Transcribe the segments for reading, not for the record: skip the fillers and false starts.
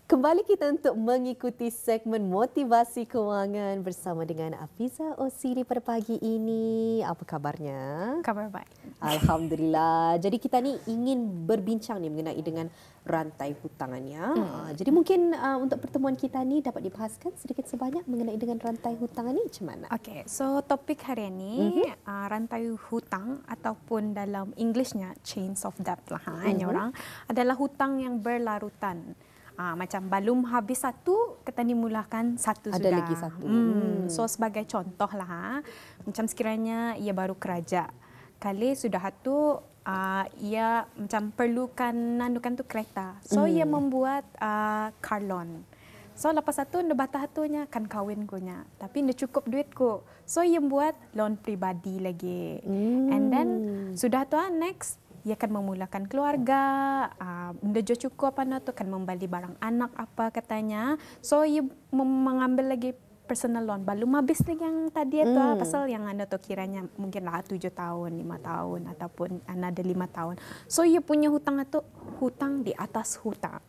Kembali kita untuk mengikuti segmen motivasi kewangan bersama dengan Afiza Osiri pada pagi ini. Apa kabarnya? Kabar baik. Alhamdulillah. Jadi kita ni ingin berbincang ni mengenai dengan rantai hutangannya. Jadi mungkin untuk pertemuan kita ni dapat dibahaskan sedikit sebanyak mengenai dengan rantai hutangan ni macam mana? Okey, so topik hari ini rantai hutang ataupun dalam Englishnya chains of debt lah orang adalah hutang yang berlarutan. Macam belum habis satu, kita dimulakan satu Ada sudah. lagi satu. So sebagai contoh lah, macam sekiranya ia baru kerja, kali sudah satu, ia macam perlukan nandukan tu kereta. So ia membuat car loan. So lepas satu, dia batah satunya kan kahwin kunya. Tapi dia cukup duit ku. So ia buat loan pribadi lagi. And then sudah tu next, ia akan memulakan keluarga, dia cukup apa tu akan membeli barang anak apa katanya. So ia mengambil lagi personal loan. Belum habis lagi yang tadi itu pasal yang anda tu kiranya mungkin lah 7 tahun, 5 tahun ataupun ada 5 tahun. So ia punya hutang itu hutang di atas hutang.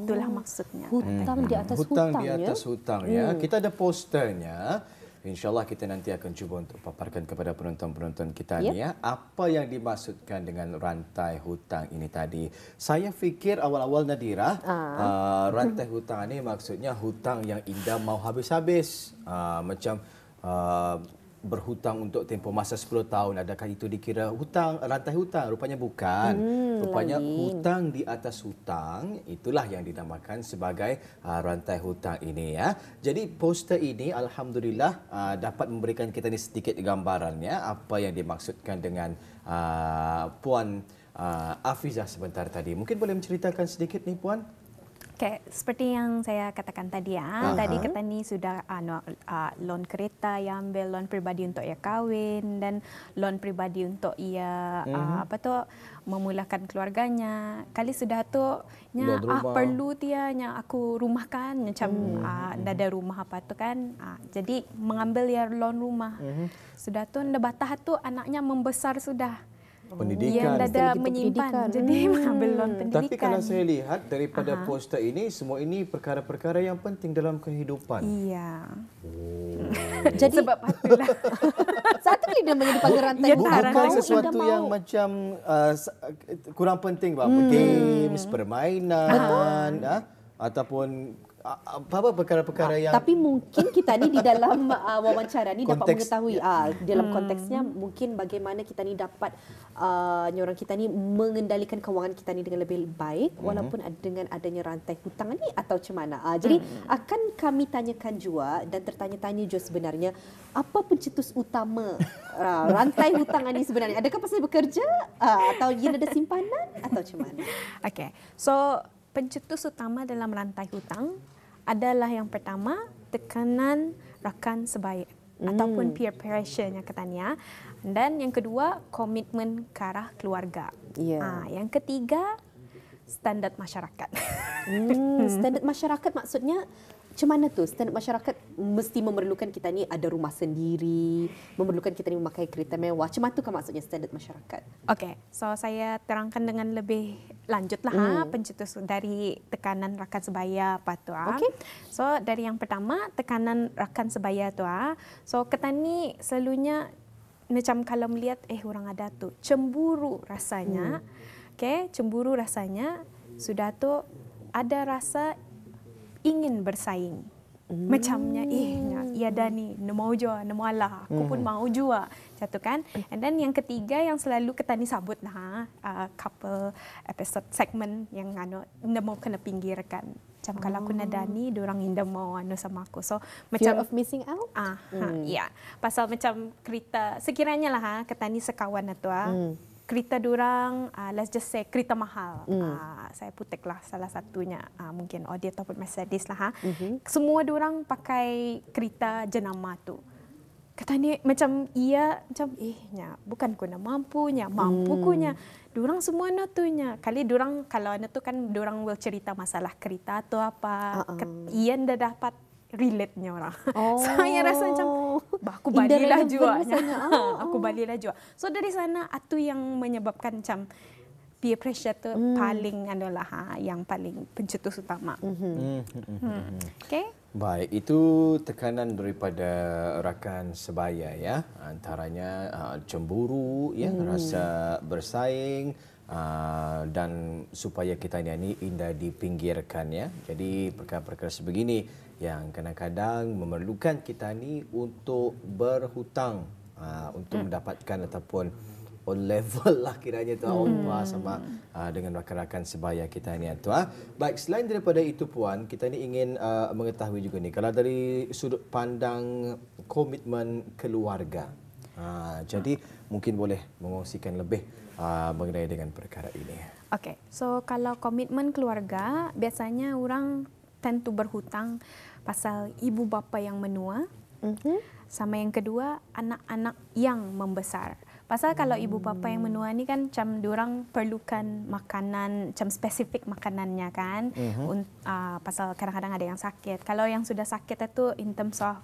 Itulah maksudnya. Hutang di atas hutang. Hutang di atas hutang ya. Kita ada posternya. InsyaAllah kita nanti akan cuba untuk paparkan kepada penonton-penonton kita ni ya. Apa yang dimaksudkan dengan rantai hutang ini tadi. Saya fikir awal-awal Nadira, rantai hutang ini maksudnya hutang yang indah mau habis-habis. Macam berhutang untuk tempoh masa 10 tahun. Adakah itu dikira hutang, rantai hutang? Rupanya bukan. Rupanya hutang di atas hutang, itulah yang dinamakan sebagai rantai hutang ini ya. Jadi poster ini alhamdulillah dapat memberikan kita ni sedikit gambarannya apa yang dimaksudkan dengan Puan Afizah sebentar tadi. Mungkin boleh menceritakan sedikit ni Puan? Okay, seperti yang saya katakan tadi tadi kita ni sudah loan kereta, yang ambil loan pribadi untuk ia kahwin dan loan pribadi untuk ia memulakan keluarganya. Kali sudah tu nya perlu dia yang aku rumahkan macam ada rumah apa tu kan. Jadi mengambil ya loan rumah. Sudah tu dah batah tu anaknya membesar sudah. Pendidikan. Yang ada menyimpan, jadi mengambil loan pendidikan. Tapi kalau saya lihat daripada poster ini, semua ini perkara-perkara yang penting dalam kehidupan. Iya. Jadi sebab itulah. satu ni dia menjadi panggil rantai hutang. Bukan sesuatu yang macam kurang penting, games, permainan, ataupun apa perkara-perkara yang. Tapi mungkin kita ni di dalam wawancara ni dapat mengetahui dalam konteksnya mungkin bagaimana kita ni dapat orang kita ni mengendalikan kewangan kita ni dengan lebih baik walaupun dengan adanya rantai hutang ni atau macam mana. Jadi akan kami tanyakan juga dan tertanya-tanya juga sebenarnya apa pencetus utama rantai hutang ni sebenarnya? Adakah pasal bekerja atau ia ada simpanan atau macam mana? Okey. So pencetus utama dalam rantai hutang adalah yang pertama tekanan rakan sebaya ataupun peer pressure-nya katanya. Dan yang kedua komitmen ke arah keluarga. Yang ketiga standard masyarakat. Standard masyarakat maksudnya macam mana tu? Standard masyarakat mesti memerlukan kita ni ada rumah sendiri, memerlukan kita ni memakai kereta mewah. Macam mana tu kan maksudnya standard masyarakat? Okey, so saya terangkan dengan lebih lanjutlah pencetus dari tekanan rakan sebaya apa tu. Okey. So dari yang pertama tekanan rakan sebaya tu so kita ni selalunya macam kalau melihat orang ada tu cemburu rasanya. Okey, cemburu rasanya sudah tu ada rasa ingin bersaing. Macamnya ia dah ni mau jua, mau alah, aku pun mau jua. Satu kan. And then yang ketiga yang selalu kita ni sabut lah couple episode segmen yang nda mau kena pinggirkan. Macam kalau aku nada ni diorang inda mau sama aku. So Fear macam of missing out? ya. Pasal macam kereta sekiranya lah kita ni sekawan tu kereta diorang, let's just say kereta mahal. Saya puteklah salah satunya, mungkin Audi ataupun Mercedes lah. Semua diorang pakai kereta jenama tu. Kata ni macam macam bukan ku nak mampunya, mampu kunya. Diorang semua natunya. Kali diorang kalau tu kan diorang will cerita masalah kereta atau apa. Ia ndak dapat relate-nya orang. So saya rasa macam aku balilah juga. Aku balilah juga. So dari sana itu yang menyebabkan macam peer pressure tu paling adalah yang paling pencetus utama. Okay. Baik, itu tekanan daripada rakan sebaya ya, antaranya cemburu ya, rasa bersaing dan supaya kita ni indah dipinggirkan ya. Jadi perkara-perkara sebegini yang kadang-kadang memerlukan kita ni untuk berhutang untuk mendapatkan ataupun on level lah kiranya tu on par sama dengan rakan-rakan sebaya kita ni tu. Baik, selain daripada itu Puan, kita ni ingin mengetahui juga ni kalau dari sudut pandang komitmen keluarga. Jadi mungkin boleh mengongsikan lebih mengenai dengan perkara ini. Okay, so kalau komitmen keluarga biasanya orang tentu berhutang pasal ibu bapa yang menua. Sama yang kedua, anak-anak yang membesar. Pasal kalau ibu bapa yang menua ni kan macam diorang perlukan makanan, macam spesifik makanannya kan. Pasal kadang-kadang ada yang sakit. Kalau yang sudah sakit itu in terms of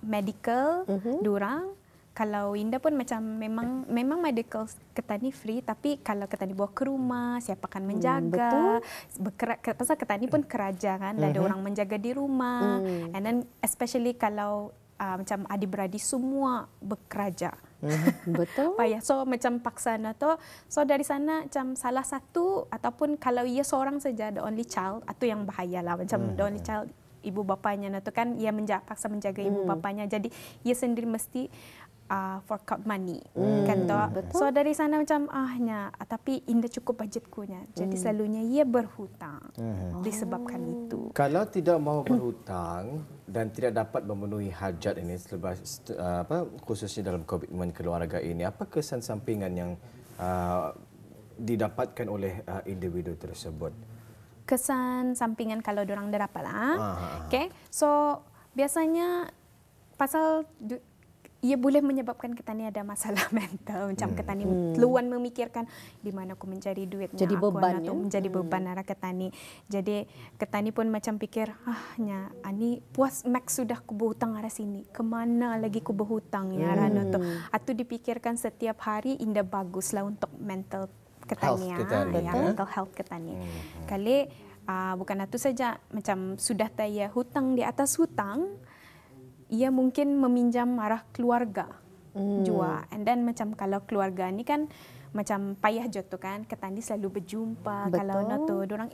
medical, diorang. Kalau Indah pun macam memang medical ketani free, tapi kalau ketani bawa ke rumah, siapa akan menjaga? Pasal ketani pun keraja kan, ada orang menjaga di rumah. And then especially kalau macam adik-beradik semua bekerja. Betul. Payah. So macam paksa tu. So dari sana macam salah satu ataupun kalau ia seorang saja the only child, atau yang bahayalah macam the only child ibu bapanya tu kan ia paksa menjaga ibu bapanya. Jadi ia sendiri mesti fork out money kan tu. So dari sana macam tapi Indah cukup budgetkunya. Jadi selalunya ia berhutang disebabkan itu. Kalau tidak mahu berhutang dan tidak dapat memenuhi hajat ini khususnya dalam komitmen keluarga ini, apa kesan sampingan yang didapatkan oleh individu tersebut? Kesan sampingan kalau diorang dah dapat Okay. So biasanya pasal ia boleh menyebabkan ketani ada masalah mental, macam ketani luan memikirkan di mana aku mencari duit, jadi beban atau menjadi beban arah ketani. Jadi ketani pun macam pikir ani puas max sudah aku berhutang arah sini, kemana lagi aku berhutang ya arah tu. Atau dipikirkan setiap hari Indah baguslah untuk mental ketani mental health ketani. Kali bukan itu saja, macam sudah taya hutang di atas hutang, ia mungkin meminjam arah keluarga jua. And then macam kalau keluarga ni kan macam payah jatuh kan, ketani selalu berjumpa. Betul. Kalau nak tu orang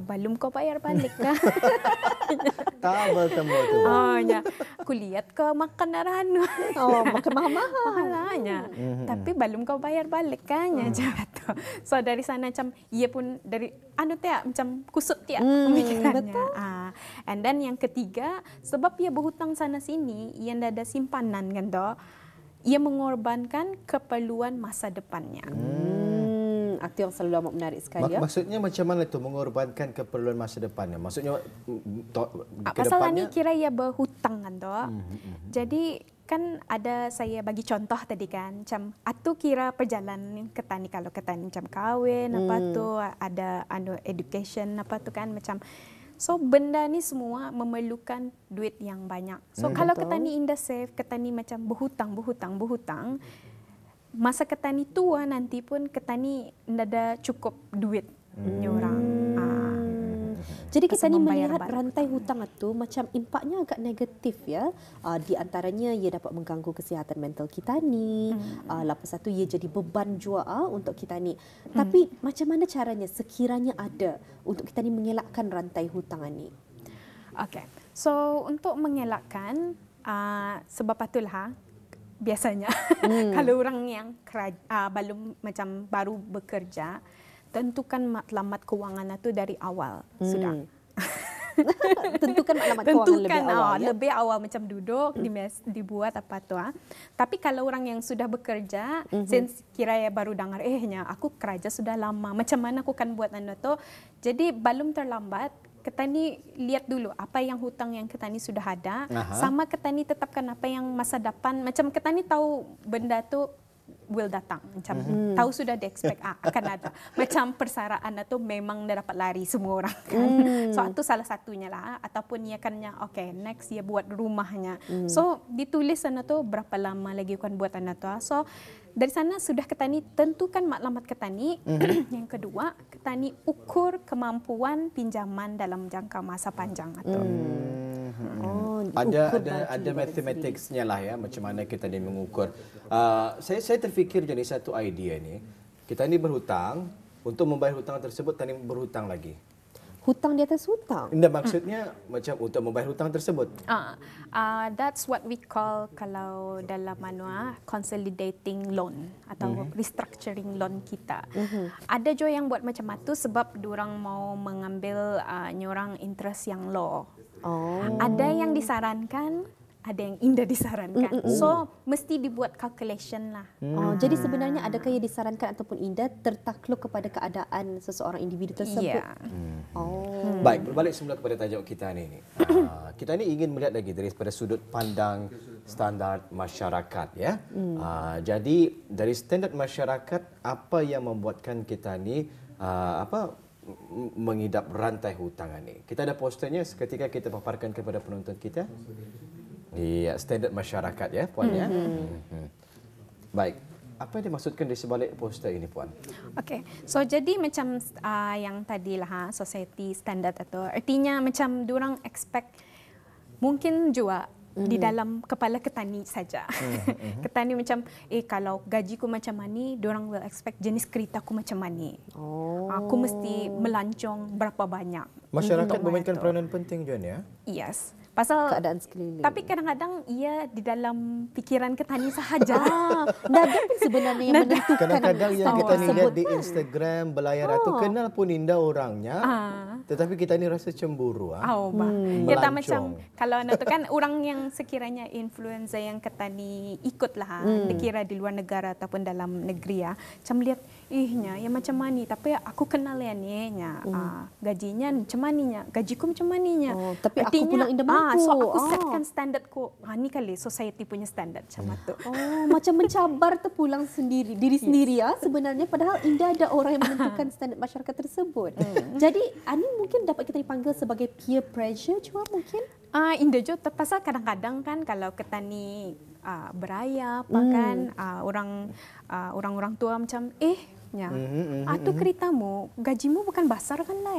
belum kau bayar balik kan. Tak bertemu tu. Aku lihat kau makan arahan. Makan mahal-mahal. Tapi belum kau bayar balik kan macam tu. So dari sana macam ia pun dari macam kusut tiap pemikirannya. And then yang ketiga, sebab ia berhutang sana sini, ia ada simpanan kan tu. Ia mengorbankan keperluan masa depannya. Itu yang selalu amat menarik sekali. Maksudnya macam mana tu mengorbankan keperluan masa depannya? Maksudnya ke pasal depannya? ni kira ia berhutang kan tu. Jadi kan ada saya bagi contoh tadi kan, macam atu kira perjalanan ketani, kalau ketani macam kahwin apa tu, ada education apa tu kan, macam so benda ni semua memerlukan duit yang banyak. So kalau ketani Indah save, ketani macam berhutang, masa ketani tua nanti pun ketani tidak ada cukup duit orang. Jadi kita ni melihat rantai hutang itu macam impaknya agak negatif ya. Di antaranya ia dapat mengganggu kesihatan mental kita ni. Lepas itu ia jadi beban jua untuk kita ni. Tapi macam mana caranya sekiranya ada untuk kita ni mengelakkan rantai hutang ni? Okay. So untuk mengelakkan sebab itulah biasanya kalau orang yang baru bekerja, tentukan matlamat kewangan itu dari awal sudah. Tentukan matlamat kewangan lebih awal macam duduk dibuat apa tu. Tapi kalau orang yang sudah bekerja, since kira ya baru dengar aku kerja sudah lama, macam mana aku kan buat tu. Jadi belum terlambat. Ketani lihat dulu apa yang hutang yang ketani sudah ada, sama ketani tetapkan apa yang masa depan. Macam ketani tahu benda tu will datang, macam tahu sudah di-expect akan ada. Macam persaraan itu memang dah dapat lari semua orang kan. So itu salah satunya lah. Ataupun ia kannya next ia buat rumahnya. So ditulis sana tu berapa lama lagi kan buat anak tu. So dari sana sudah ketani tentukan maklumat ketani. Yang kedua, ketani ukur kemampuan pinjaman dalam jangka masa panjang atau ada mathematicsnya lah ya, macam mana kita ni mengukur. Saya terfikir jadi satu idea ni. Kita ni berhutang, untuk membayar hutang tersebut tadi berhutang lagi. Hutang di atas hutang. Anda maksudnya macam untuk membayar hutang tersebut. That's what we call kalau dalam consolidating loan atau restructuring loan kita. Ada juga yang buat macam itu sebab diorang mau mengambil nyorang interest yang low. Ada yang disarankan, ada yang indah disarankan. So, mesti dibuat calculation lah. Jadi sebenarnya adakah ia disarankan ataupun indah tertakluk kepada keadaan seseorang individu tersebut? Ya. Baik, berbalik semula kepada tajuk kita ni. Kita ni ingin melihat lagi daripada sudut pandang standard masyarakat ya. Jadi dari standard masyarakat, apa yang membuatkan kita ni mengidap rantai hutang ni? Kita ada posternya seketika kita paparkan kepada penonton kita. Di standard masyarakat ya puan ya. Baik, apa yang dimaksudkan di sebalik poster ini puan? Okay, so jadi macam yang tadilah society standard atau artinya macam diorang expect mungkin juga di dalam kepala ketani saja. Ketani macam kalau gajiku macam ni, diorang will expect jenis keretaku macam ni. Aku mesti melancong berapa banyak. Masyarakat memainkan peranan penting Juan ya. Yes. Pasal keadaan sekeliling. Tapi kadang-kadang ia di dalam pikiran ketani sahaja. Nada pun sebenarnya yang menentukan. Kadang-kadang yang kita lihat di Instagram berlayar atau kenal pun indah orangnya. Tetapi kita ni rasa cemburu. Ya tak macam kalau anak tu kan orang yang sekiranya influencer yang ketani ikutlah dikira di luar negara ataupun dalam negeri ya. Macam lihat yang macam mani tapi aku kenal yang ni gajinya macam maninya, gajiku macam maninya. Tapi artinya, aku pulang indah mampu. So aku setkan standardku. Ni kali society punya standard macam tu. Macam mencabar terpulang sendiri diri sendiri ya sebenarnya, padahal indah ada orang yang menentukan standard masyarakat tersebut. Jadi Ani mungkin dapat kita dipanggil sebagai peer pressure juga mungkin. Indah juga pasal kadang-kadang kan kalau ketani beraya kan orang-orang tua macam tu keretamu, gajimu bukan besar kan lah.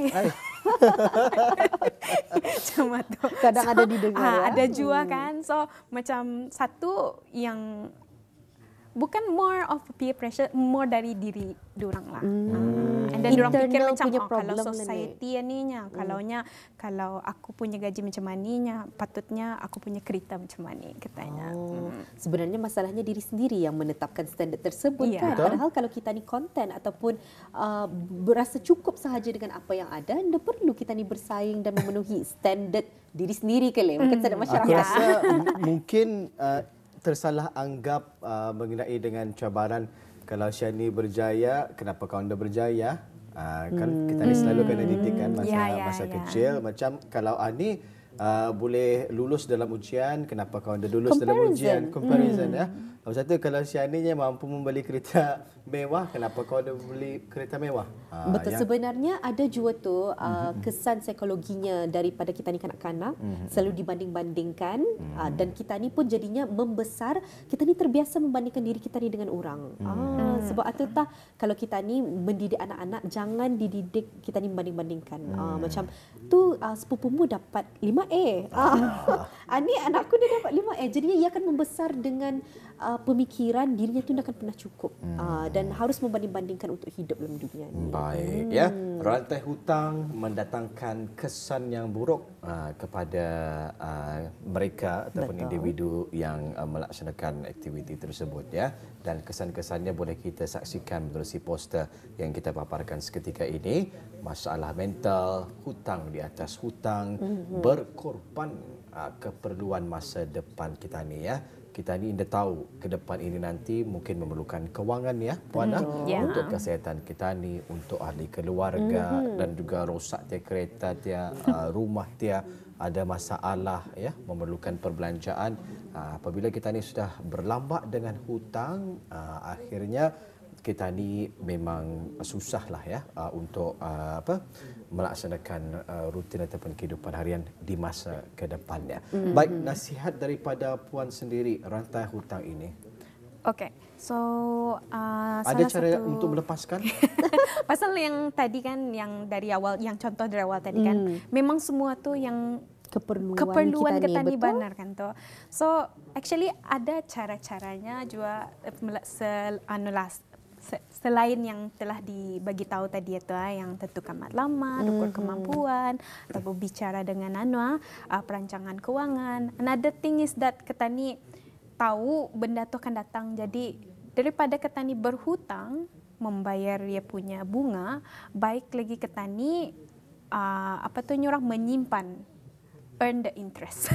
Macam tu. Kadang ada didengar. Ada juga kan. So macam satu yang bukan more of peer pressure, more dari diri diorang lah. And then diorang fikir macam kalau society aninya, kalau aku punya gaji macam maninya, patutnya aku punya kereta macam mani katanya. Sebenarnya masalahnya diri sendiri yang menetapkan standard tersebut kan. Padahal kalau kita ni konten ataupun berasa cukup sahaja dengan apa yang ada, tidak perlu kita ni bersaing dan memenuhi standard diri sendiri kali. Bukan standard masyarakat. Aku rasa mungkin tersalah anggap mengenai dengan cabaran kalau Syani berjaya, kenapa kau anda berjaya? Kan kita ni selalu kena didikkan masa kecil. Macam kalau Ani boleh lulus dalam ujian, kenapa kau anda lulus dalam ujian? Comparison ya. Lepas satu, kalau Syaninya mampu membeli kereta mewah, kenapa kau ada beli kereta mewah? Betul, sebenarnya ada juga tu kesan psikologinya daripada kita ni kanak-kanak, selalu dibanding-bandingkan dan kita ni pun jadinya membesar, kita ni terbiasa membandingkan diri kita ni dengan orang. Sebab itu kalau kita ni mendidik anak-anak, jangan dididik kita ni membanding-bandingkan. Macam tu sepupumu dapat 5A. Ni anakku dia dapat 5A. Jadinya ia akan membesar dengan pemikiran dirinya tu akan pernah cukup dan harus membanding-bandingkan untuk hidup dalam dunia ni. Baik ya, rantai hutang mendatangkan kesan yang buruk kepada mereka ataupun individu yang melaksanakan aktiviti tersebut ya, dan kesan-kesannya boleh kita saksikan menerusi poster yang kita paparkan seketika ini. Masalah mental, hutang di atas hutang, berkorban keperluan masa depan kita ni ya. Kita ni anda tahu ke depan ini nanti mungkin memerlukan kewangan ya puan untuk kesihatan kita ni, untuk ahli keluarga dan juga rosak dia kereta dia, rumah dia ada masalah ya, memerlukan perbelanjaan. Apabila kita ni sudah berlambak dengan hutang, akhirnya kita ni memang susahlah ya untuk melaksanakan rutin ataupun kehidupan harian di masa ke depannya. Baik, nasihat daripada puan sendiri rantai hutang ini. Okay, so Ada cara untuk melepaskan? pasal yang tadi kan, yang dari awal, yang contoh dari awal tadi kan, memang semua tu yang keperluan kita ni benar kan tu. So actually ada cara-caranya juga selain yang telah dibagi tahu tadi itu yang tentukan matlamat, ukur kemampuan, atau berbicara dengan perancangan kewangan. Another thing is that kita ni tahu benda tu akan datang. Jadi daripada kita ni berhutang membayar dia punya bunga, baik lagi kita ni orang menyimpan, earn the interest.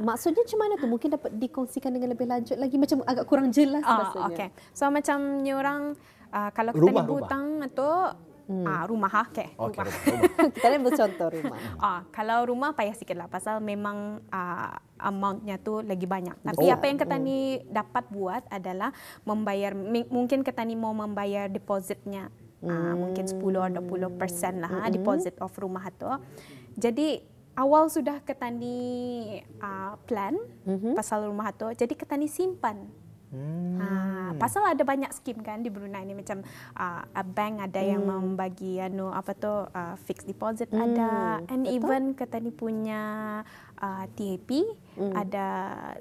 Maksudnya macam mana tu? Mungkin dapat dikongsikan dengan lebih lanjut lagi, macam agak kurang jelas rasanya. Okay. So macam orang kalau kita ni berhutang tu rumah Rumah. Kita ni bercontoh rumah. Kalau rumah payah sikit lah, pasal memang amountnya tu lagi banyak. Tapi apa yang kita ni dapat buat adalah membayar, mungkin kita ni mau membayar depositnya mungkin 10 atau 20% lah deposit of rumah tu. Jadi awal sudah kita ni plan pasal rumah tu, jadi kita ni simpan. Pasal ada banyak skim kan di Brunei ni, macam bank ada yang membagi fixed deposit ada, and even kita ni punya TAP ada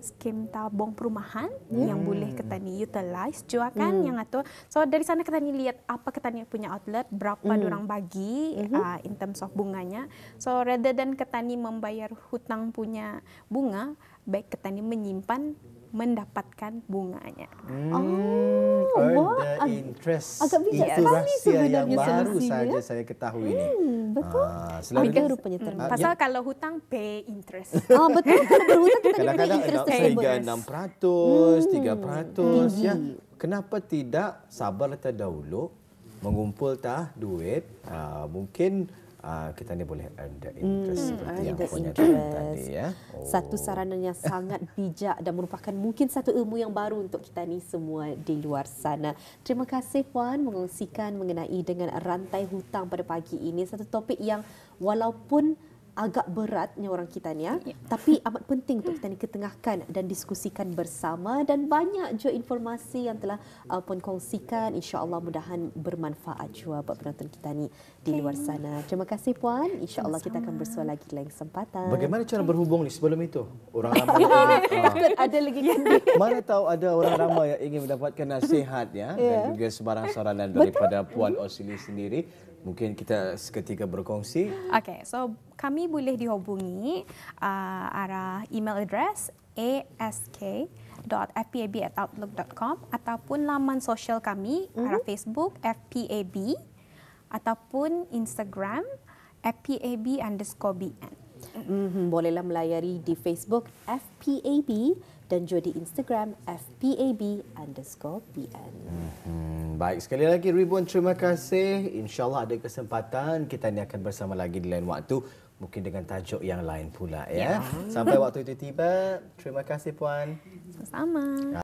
skim tabung perumahan yang boleh kita ni utilize juga kan yang itu. So dari sana kita ni lihat apa kita ni punya outlet, berapa dorang bagi in terms of bunganya. So rather than kita ni membayar hutang punya bunga, baik kita ni menyimpan mendapatkan bunganya. The interest. Agak bijak itu rahsia yang baru saja saya ketahui ni. Betul. Harga rupanya terbaik. Pasal kalau hutang pay interest. Betul. Kalau berhutang kita kadang-kadang sehingga 6%, 3%. Ya. Kenapa tidak sabar terdahulu, mengumpul duit, mungkin kita ni boleh earn the interest seperti yang punya tadi ya. Satu saranan yang sangat bijak dan merupakan mungkin satu ilmu yang baru untuk kita ni semua di luar sana. Terima kasih Puan mengongsikan mengenai dengan rantai hutang pada pagi ini, satu topik yang walaupun agak beratnya orang kita ni tapi amat penting untuk kita ni ketengahkan dan diskusikan bersama, dan banyak juga informasi yang telah Puan kongsikan, insya-Allah mudahan bermanfaat juga buat penonton kita ni di luar sana. Terima kasih Puan, insya-Allah kita akan bersua lagi lain kesempatan. Bagaimana cara berhubung ni sebelum itu? Orang ramai yang ada lagi kan? mana tahu ada orang ramai yang ingin mendapatkan nasihat dan juga sebarang saranan daripada Puan Osili sendiri. Mungkin kita seketika berkongsi. Okay, so kami boleh dihubungi arah email address ask.fpab@outlook.com ataupun laman sosial kami arah Facebook FPAB ataupun Instagram FPAB_BN. Bolehlah melayari di Facebook FPAB dan juga di Instagram FPAB_BN. Baik, sekali lagi ribuan terima kasih. InsyaAllah ada kesempatan kita ni akan bersama lagi di lain waktu. Mungkin dengan tajuk yang lain pula ya. Sampai waktu itu tiba. Terima kasih Puan. Sama-sama.